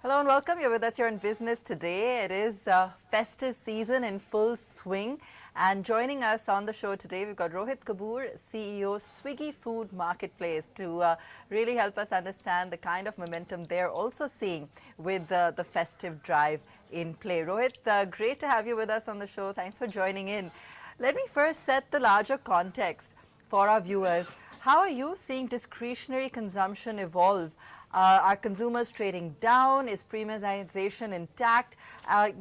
Hello and welcome. You're with us here in business today. It is festive season in full swing. And joining us on the show today, we've got Rohit Kapoor, CEO, Swiggy Food Marketplace, to really help us understand the kind of momentum they're also seeing with the festive drive in play. Rohit, great to have you with us on the show. Thanks for joining in. Let me first set the larger context for our viewers. How are you seeing discretionary consumption evolve? Are consumers trading down? Is premiumization intact?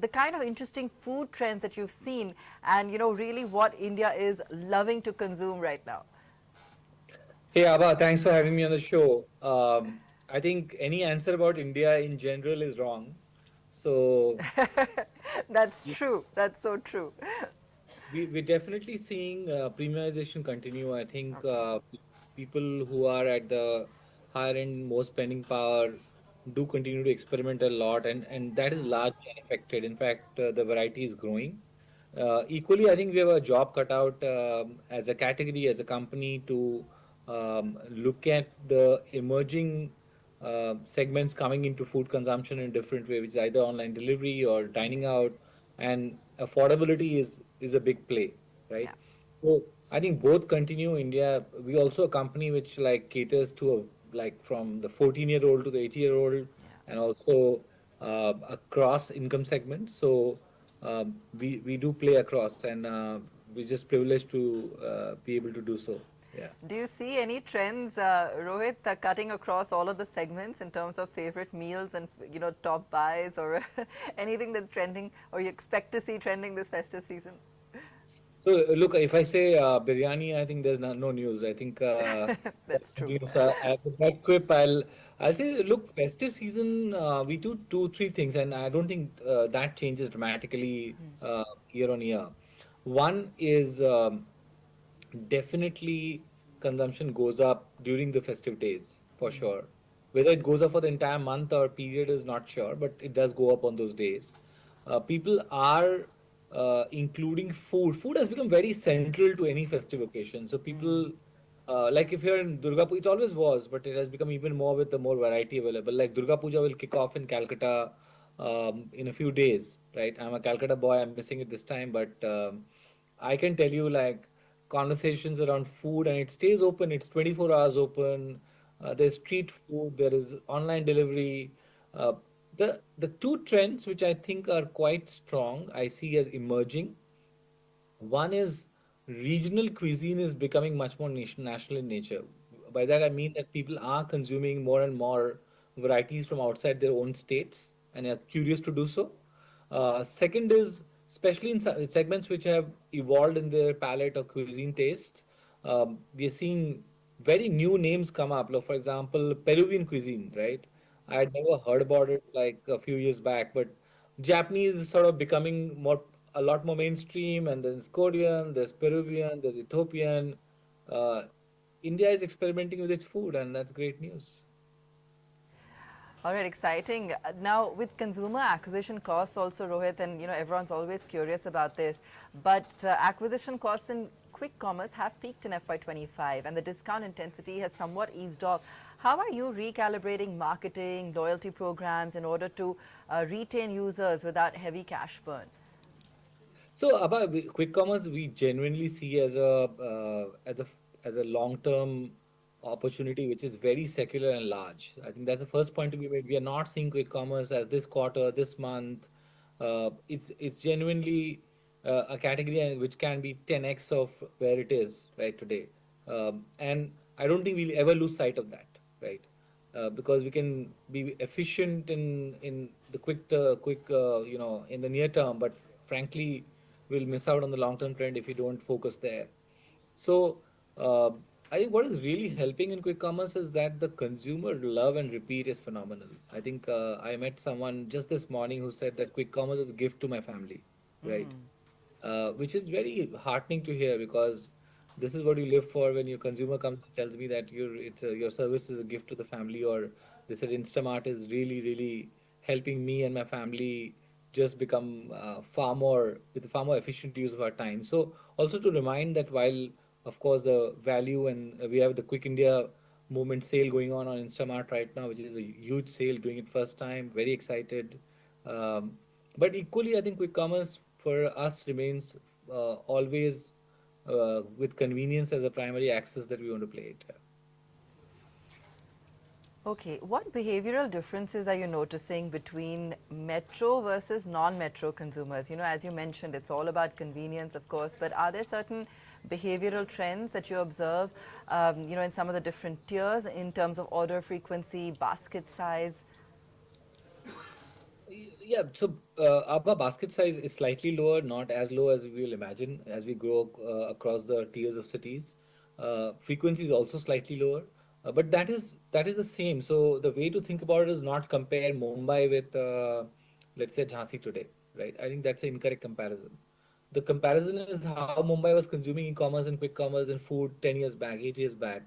The kind of interesting food trends that you've seen and, really what India is loving to consume right now. Hey Abha, thanks for having me on the show. I think any answer about India in general is wrong. So That's true. That's so true. we're definitely seeing premiumization continue. I think Okay. people who are at the higher end, more spending power, do continue to experiment a lot, and that is largely unaffected. In fact, the variety is growing. Equally, I think we have a job cut out as a category, as a company, to look at the emerging segments coming into food consumption in different way, which is either online delivery or dining out, and affordability is a big play, right? Yeah. So I think both continue. India, we also a company which like caters to like from the 14-year-old to the 80-year-old, and also across income segments. So we do play across, and we're just privileged to be able to do so. Yeah. Do you see any trends, Rohit, cutting across all of the segments in terms of favorite meals and top buys or anything that's trending or you expect to see trending this festive season? So look, if I say biryani, I think there's no news. I think That's true. so with that quip, I'll say, look, festive season, we do two, three things, and I don't think that changes dramatically year on year. One is definitely consumption goes up during the festive days for sure. Whether it goes up for the entire month or period is not sure, but it does go up on those days. People are including food. Food has become very central to any festive occasion. So people, like if you're in Durga Puja, it always was, but it has become even more with the more variety available. Like Durga Puja will kick off in Calcutta in a few days, right? I'm a Calcutta boy. I'm missing it this time, but I can tell you like conversations around food, and it stays open. It's 24 hours open. There's street food. There is online delivery. Uh, the two trends which I think are quite strong, I see as emerging. One is regional cuisine is becoming much more national in nature. By that I mean that people are consuming more and more varieties from outside their own states and are curious to do so. Second is, especially in segments which have evolved in their palate or cuisine taste, we are seeing very new names come up. Like for example, Peruvian cuisine, right? I had never heard about it like a few years back, but Japanese is sort of becoming a lot more mainstream, and there's Korean, there's Peruvian, there's Ethiopian. Uh, India is experimenting with its food, and that's great news. All right, exciting. Now, with consumer acquisition costs also, Rohit, and everyone's always curious about this, but acquisition costs in quick commerce have peaked in FY25 and the discount intensity has somewhat eased off. How are you recalibrating marketing, loyalty programs in order to retain users without heavy cash burn? So about quick commerce, we genuinely see as a long-term opportunity, which is very secular and large. I think that's the first point to be made. We are not seeing quick commerce as this quarter, this month. It's genuinely a category which can be 10x of where it is right today, and I don't think we'll ever lose sight of that, right? Because we can be efficient in the in the near term, but frankly, we'll miss out on the long term trend if we don't focus there. So uh, I think what is really helping in quick commerce is that the consumer love and repeat is phenomenal. I think I met someone just this morning who said that quick commerce is a gift to my family, right? Which is very heartening to hear, because this is what you live for. When your consumer comes and tells me that your service is a gift to the family, or they said Instamart is really helping me and my family just become far more efficient use of our time. So also to remind that while of course the value, and we have the Quick India moment sale going on Instamart right now, which is a huge sale, doing it first time. Very excited. Um, but equally, I think quick commerce for us remains always with convenience as a primary axis that we want to play it. Okay, what behavioral differences are you noticing between metro versus non-metro consumers? You know, as you mentioned, it's all about convenience, of course, but are there certain behavioral trends that you observe, you know, in some of the different tiers in terms of order frequency, basket size? Yeah, so our basket size is slightly lower, not as low as we will imagine as we grow across the tiers of cities. Frequency is also slightly lower, but that is the same. So the way to think about it is not compare Mumbai with, let's say, Jhansi today, right? I think that's an incorrect comparison. The comparison is how Mumbai was consuming e-commerce and quick commerce and food 10 years back, 8 years back,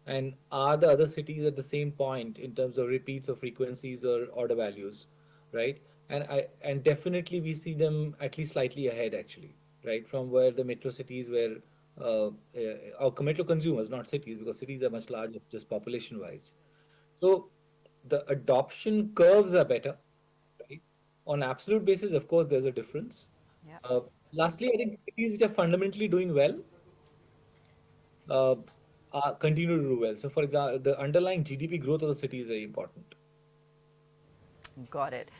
and are the other cities at the same point in terms of repeats or frequencies or order values, right? And definitely we see them at least slightly ahead actually, right, from where the metro cities were, or metro consumers, not cities, because cities are much larger just population wise. So the adoption curves are better, right? On absolute basis, of course, there's a difference. Yeah. Uh, Lastly, I think cities which are fundamentally doing well uh, continue to do well. So, for example, the underlying GDP growth of the city is very important. Got it.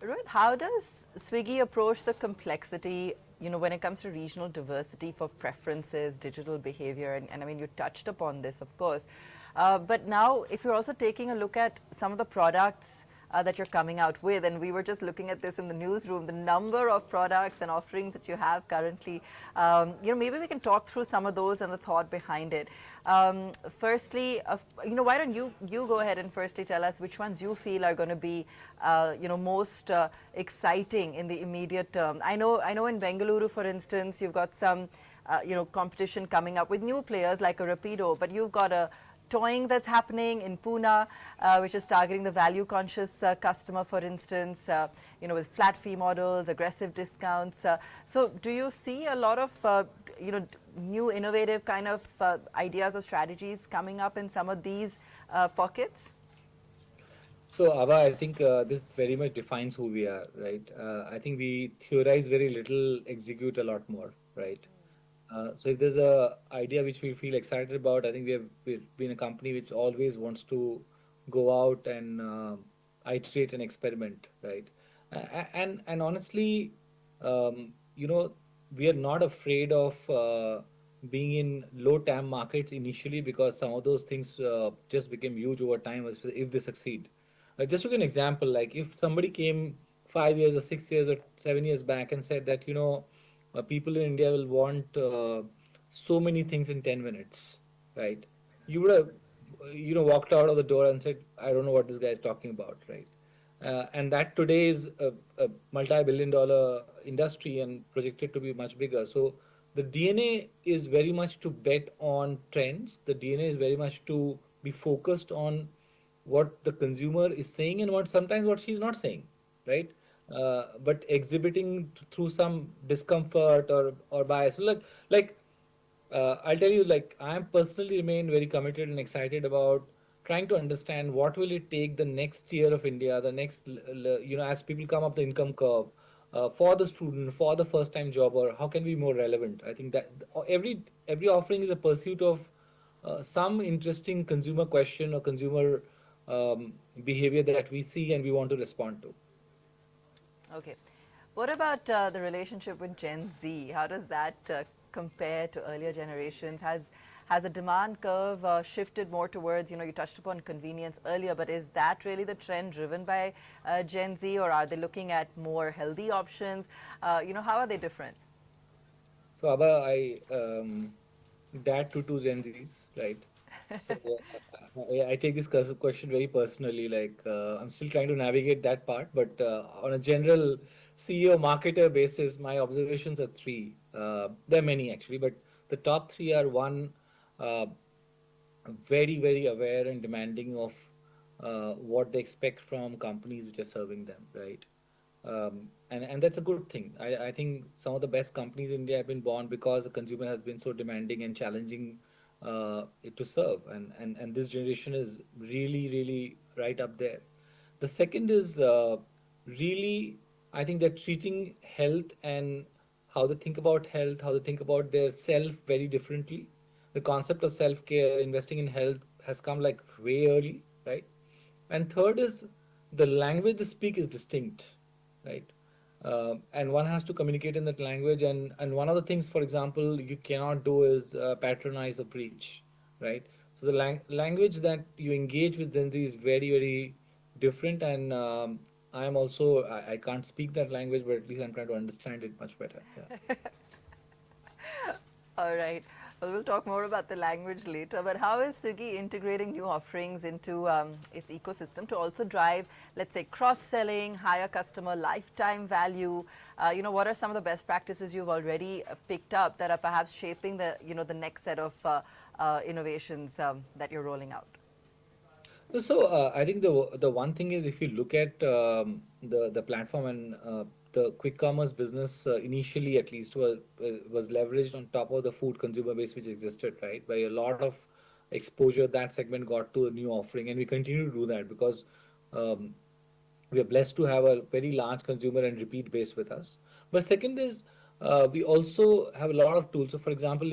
Rohit, how does Swiggy approach the complexity, you know, when it comes to regional diversity for preferences, digital behavior, and I mean, you touched upon this, of course. But now, if you're also taking a look at some of the products that you're coming out with, and we were just looking at this in the newsroom, the number of products and offerings that you have currently, you know, maybe we can talk through some of those and the thought behind it. Firstly, you know, why don't you go ahead and firstly tell us which ones you feel are going to be, you know, most exciting in the immediate term. I know in Bengaluru, for instance, you've got some, you know, competition coming up with new players like a Rapido, but you've got a toying that's happening in Pune, which is targeting the value-conscious customer, for instance, you know, with flat fee models, aggressive discounts. So, do you see a lot of, you know, new innovative kind of ideas or strategies coming up in some of these pockets? So, Ava, I think this very much defines who we are, right? I think we theorize very little, execute a lot more, right? So if there's a idea which we feel excited about, I think we've been a company which always wants to go out and iterate and experiment, right? And honestly, you know, we are not afraid of being in low TAM markets initially because some of those things just became huge over time if they succeed. Just to give an example, like if somebody came 5 years or 6 years or 7 years back and said that, you know, people in India will want so many things in 10 minutes, right? You would have, you know, walked out of the door and said, I don't know what this guy is talking about, right? And that today is a multi-billion dollar industry and projected to be much bigger. So the DNA is very much to bet on trends. The DNA is very much to be focused on what the consumer is saying and what sometimes what she's not saying, right? But exhibiting through some discomfort or bias. So I'll tell you, like I am personally remain very committed and excited about trying to understand what will it take the next year of India, the next you know, as people come up the income curve, for the student, for the first time jobber, how can we be more relevant? I think that every offering is a pursuit of some interesting consumer question or consumer behavior that we see and we want to respond to. Okay. What about the relationship with Gen Z? How does that compare to earlier generations? Has the demand curve shifted more towards, you know, you touched upon convenience earlier, but is that really the trend driven by Gen Z, or are they looking at more healthy options? You know, how are they different? So, Abba, I dad to two Gen Zs, right? So I take this question very personally. Like I'm still trying to navigate that part, but on a general CEO marketer basis, my observations are three. There are many actually, but the top three are one, uh, very aware and demanding of what they expect from companies which are serving them, right? And that's a good thing. I think some of the best companies in India have been born because the consumer has been so demanding and challenging to serve, and this generation is really right up there. The second is really, I think they're treating health and how they think about health, how they think about their self very differently. The concept of self care, investing in health, has come like way early, right? And third is the language they speak is distinct, right? And one has to communicate in that language. And one of the things, for example, you cannot do is patronize or preach, right? So the language that you engage with Gen Z is very different. And I am also, I can't speak that language, but at least I'm trying to understand it much better. Yeah. All right. Well, we'll talk more about the language later. But how is Swiggy integrating new offerings into its ecosystem to also drive, let's say, cross-selling, higher customer lifetime value? What are some of the best practices you've already picked up that are perhaps shaping the next set of innovations that you're rolling out? So I think the one thing is, if you look at the platform, and the quick commerce business, initially at least, was leveraged on top of the food consumer base which existed, right? By a lot of exposure that segment got to a new offering, and we continue to do that because um, we are blessed to have a very large consumer and repeat base with us. But second is, we also have a lot of tools. So, for example,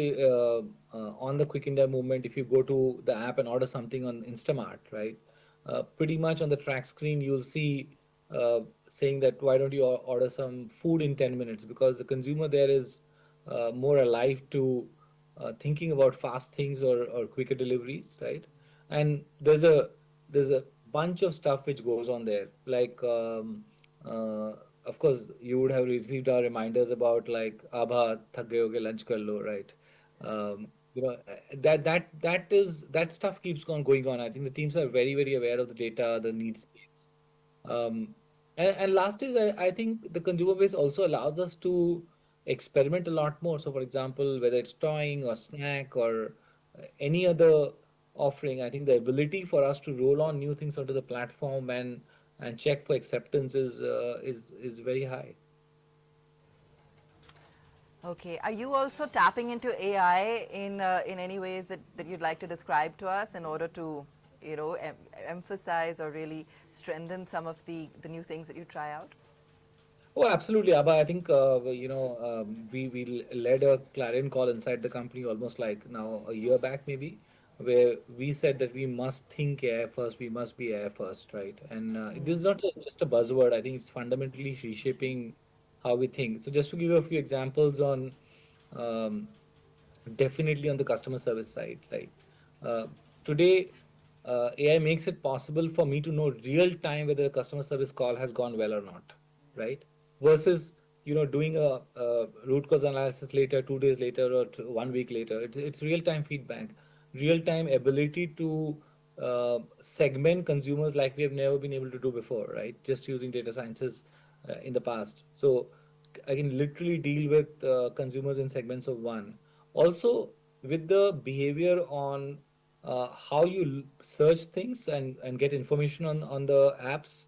on the Quick India movement, if you go to the app and order something on Instamart, right? Pretty much on the track screen, you'll see saying that why don't you order some food in 10 minutes, because the consumer there is more alive to thinking about fast things, or quicker deliveries, right? And there's a bunch of stuff which goes on there. Like, of course, you would have received our reminders about, like, Abha thak gaye hoge, lunch kar lo, right? That stuff keeps on going on. I think the teams are very aware of the data, the needs. And last is, I think the consumer base also allows us to experiment a lot more. So, for example, whether it's toying or snack or any other offering, I think the ability for us to roll on new things onto the platform and check for acceptance is very high. Okay. Are you also tapping into AI in any ways that you'd like to describe to us in order to, emphasize or really strengthen some of the new things that you try out? Oh, absolutely, Abba. I think we led a clarion call inside the company almost like now a year back, maybe, where we said that we must think AI first, we must be AI first, right? And this is not just a buzzword. I think it's fundamentally reshaping how we think. So, just to give you a few examples on, um, definitely on the customer service side, right? Uh, Today, AI makes it possible for me to know real time whether a customer service call has gone well or not, right? Versus, doing a root cause analysis later, 2 days later, or 1 week later. It's real time feedback, real time ability to segment consumers like we have never been able to do before, right? Just using data sciences in the past. So I can literally deal with consumers in segments of one. Also, with the behavior on how you search things and get information on the apps,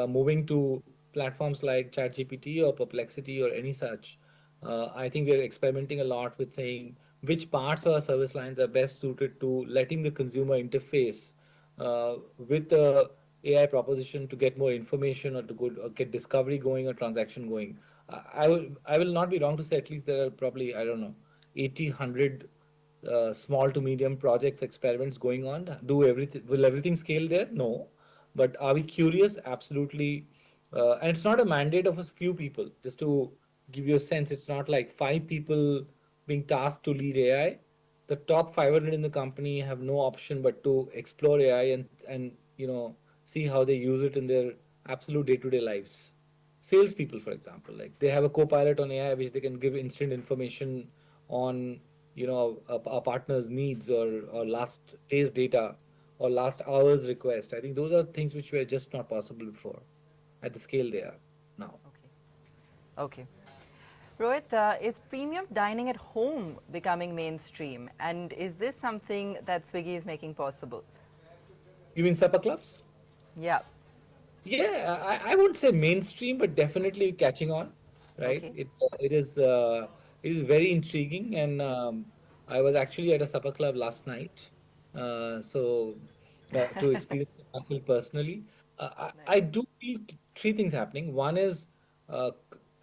moving to platforms like ChatGPT or Perplexity or any such. I think we're experimenting a lot with saying which parts of our service lines are best suited to letting the consumer interface with the AI proposition to get more information, or to go or get discovery going or transaction going. I will not be wrong to say at least there are probably, I don't know, 80, 100 small to medium projects, experiments going on. Will everything scale there? No. But are we curious? Absolutely. And it's not a mandate of a few people. Just to give you a sense, it's not like 5 people being tasked to lead AI. The top 500 in the company have no option but to explore AI and see how they use it in their absolute day-to-day lives. Salespeople, for example, like they have a co-pilot on AI which they can give instant information on, a partner's needs, or last day's data, or last hour's request. I think those are things which were just not possible before at the scale they are now. Okay. Rohit, is premium dining at home becoming mainstream? And is this something that Swiggy is making possible? You mean supper clubs? Yeah. Yeah, I wouldn't say mainstream, but definitely catching on, right? Okay. It is very intriguing, and I was actually at a supper club last night, so to experience the castle personally. I Nice. do feel three things happening. One is,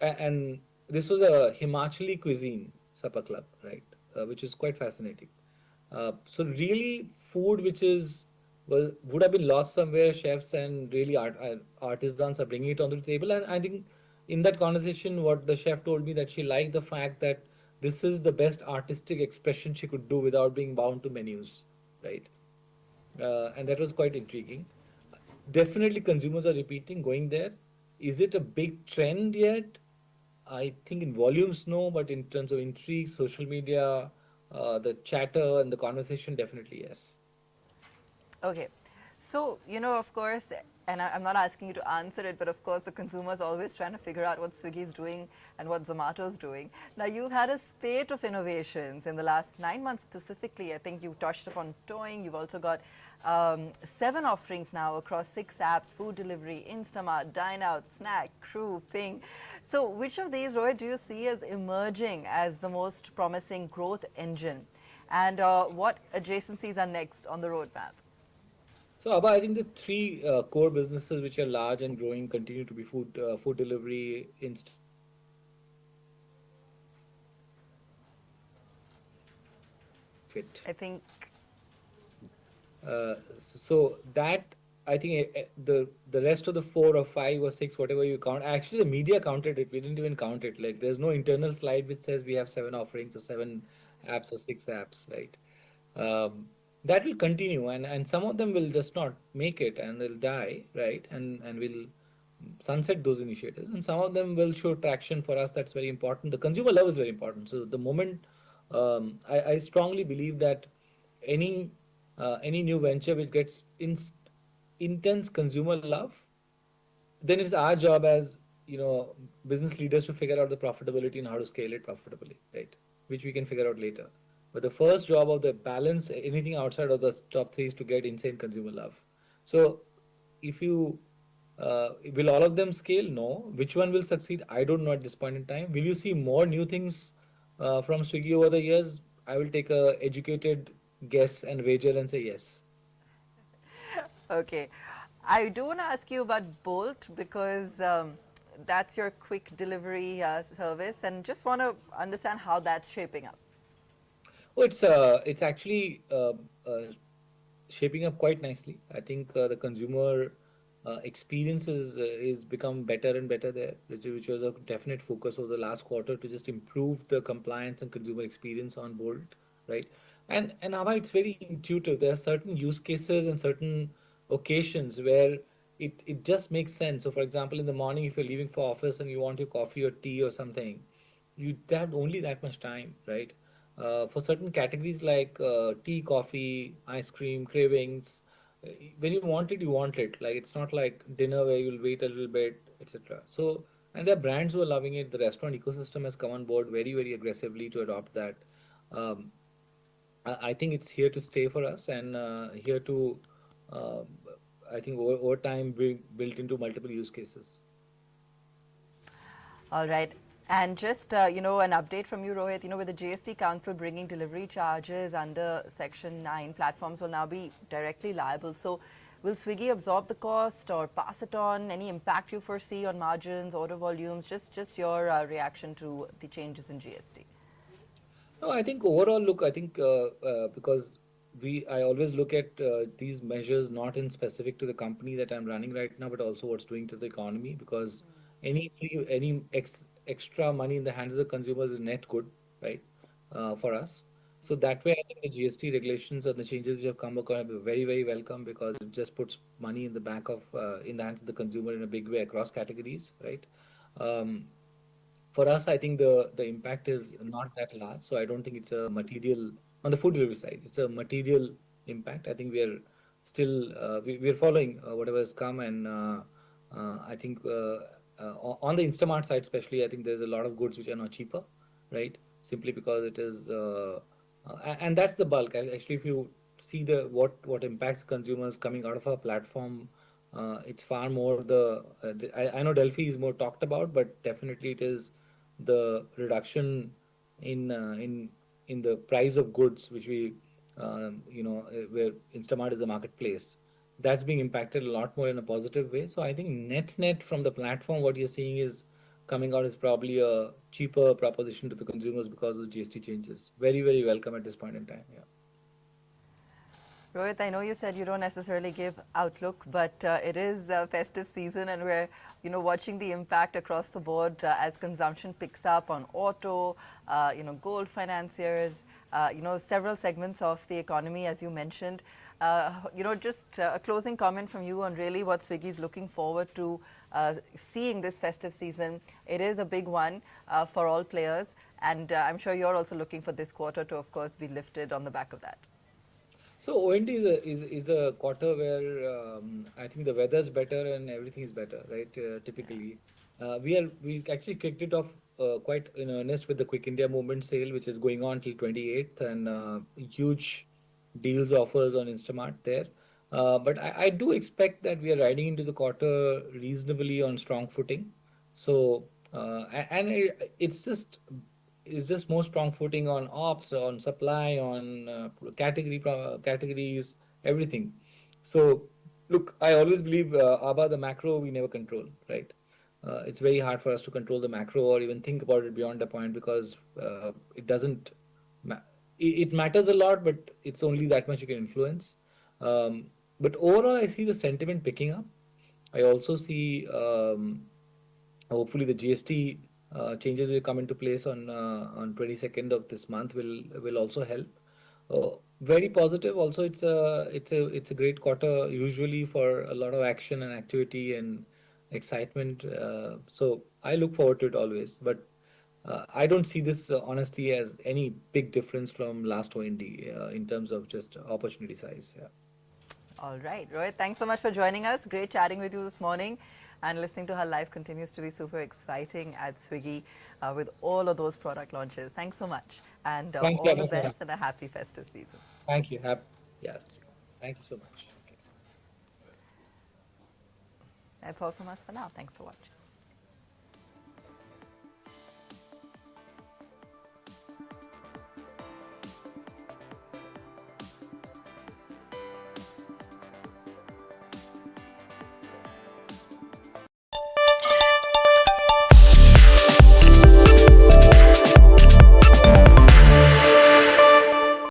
and this was a Himachali cuisine supper club, right? Which is quite fascinating. So really, food which is would have been lost somewhere. Chefs and really artisans are bringing it onto the table, and I think in that conversation, what the chef told me that she liked the fact that this is the best artistic expression she could do without being bound to menus, right? And that was quite intriguing. Definitely, consumers are repeating, going there. Is it a big trend yet? I think in volumes, no, but in terms of intrigue, social media, the chatter and the conversation, definitely yes. Okay. So, of course, and I'm not asking you to answer it, but of course, the consumer is always trying to figure out what Swiggy is doing and what Zomato is doing. Now, you've had a spate of innovations in the last 9 months specifically. I think you touched upon towing. You've also got 7 offerings now across 6 apps: food delivery, Instamart, Dine Out, Snack, Crew, Ping. So, which of these, Rohit, do you see as emerging as the most promising growth engine? And what adjacencies are next on the roadmap? So, Abba, I think the three core businesses which are large and growing continue to be food delivery, instant fit. I think, So that I think the rest of the four or five or six, whatever you count, actually the media counted it. We didn't even count it. Like there's no internal slide which says we have 7 offerings or 7 apps or 6 apps, right? That will continue, and some of them will just not make it and they'll die, right? And we'll sunset those initiatives, and some of them will show traction for us. That's very important. The consumer love is very important. So the moment I strongly believe that any any new venture which gets intense consumer love, then it's our job as business leaders to figure out the profitability and how to scale it profitably, right? Which we can figure out later. But the first job of the balance, anything outside of the top three, is to get insane consumer love. So if you will all of them scale? No. Which one will succeed? I don't know at this point in time. Will you see more new things from Swiggy over the years? I will take a educated guess and wager and say yes. okay. I do want to ask you about Bolt because that's your quick delivery service, and just want to understand how that's shaping up. Oh, it's actually shaping up quite nicely. I think the consumer experience is become better and better there, which was a definite focus over the last quarter to just improve the compliance and consumer experience on Bolt, right? And now it's very intuitive. There are certain use cases and certain occasions where it just makes sense. So, for example, in the morning, if you're leaving for office and you want your coffee or tea or something, you have only that much time, right? For certain categories like tea, coffee, ice cream, cravings, uh, when you want it, you want it. Like it's not like dinner where you'll wait a little bit, etc. So, and there are brands who are loving it. The restaurant ecosystem has come on board very, very aggressively to adopt that. Um, I think it's here to stay for us and here to, uh, I think, over time, be built into multiple use cases. All right. And just, an update from you, Rohit, with the GST Council bringing delivery charges under Section 9, platforms will now be directly liable. So will Swiggy absorb the cost or pass it on? Any impact you foresee on margins, order volumes? Just your reaction to the changes in GST. No, I think overall, look, I think because I always look at these measures not in specific to the company that I'm running right now, but also what's doing to the economy. Because extra money in the hands of the consumers is net good, right, for us. So that way, I think the GST regulations and the changes which have come are going to be very, very welcome because it just puts money in the back of in the hands of the consumer in a big way across categories, right? Um, for us, I think the impact is not that large, so I don't think it's a material on the food delivery side. It's a material impact. I think we are still we are following whatever has come, and I think on the Instamart side, especially, I think there's a lot of goods which are now cheaper, right? Simply because it is, and that's the bulk. Actually, if you see the what impacts consumers coming out of our platform, it's far more I know Delphi is more talked about, but definitely it is the reduction in in the price of goods, which we, where Instamart is a marketplace, that's being impacted a lot more in a positive way. So I think net from the platform, what you're seeing is coming out is probably a cheaper proposition to the consumers because of the GST changes. Very, very welcome at this point in time. Yeah. Rohit, I know you said you don't necessarily give outlook, but it is festive season, and we're watching the impact across the board as consumption picks up on auto, gold financiers, several segments of the economy, as you mentioned. Just a closing comment from you on really what Swiggy is looking forward to seeing this festive season. It is a big one for all players, and I'm sure you're also looking for this quarter to, of course, be lifted on the back of that. So OND is a quarter where I think the weather's better and everything is better, right? Typically, we actually kicked it off quite in earnest with the Quick India Movement sale, which is going on till 28th, and huge deals offers on Instamart there. But I do expect that we are riding into the quarter reasonably on strong footing. So it's just more strong footing on ops, on supply, on categories, everything. So, look, I always believe about the macro we never control, right? It's very hard for us to control the macro or even think about it beyond a point because it doesn't. It matters a lot, but it's only that much you can influence. But overall, I see the sentiment picking up. I also see hopefully the GST changes will come into place on 22nd of this month will also help. Very positive. Also, it's a great quarter usually for a lot of action and activity and excitement. So I look forward to it always. But I don't see this honestly as any big difference from last OND in terms of just opportunity size. Yeah. All right, Rohit, thanks so much for joining us. Great chatting with you this morning and listening to how life continues to be super exciting at Swiggy with all of those product launches. Thanks so much, and Thank you. all the best and a happy festive season. Thank you. Yes. Thank you so much. Okay. That's all from us for now. Thanks for watching.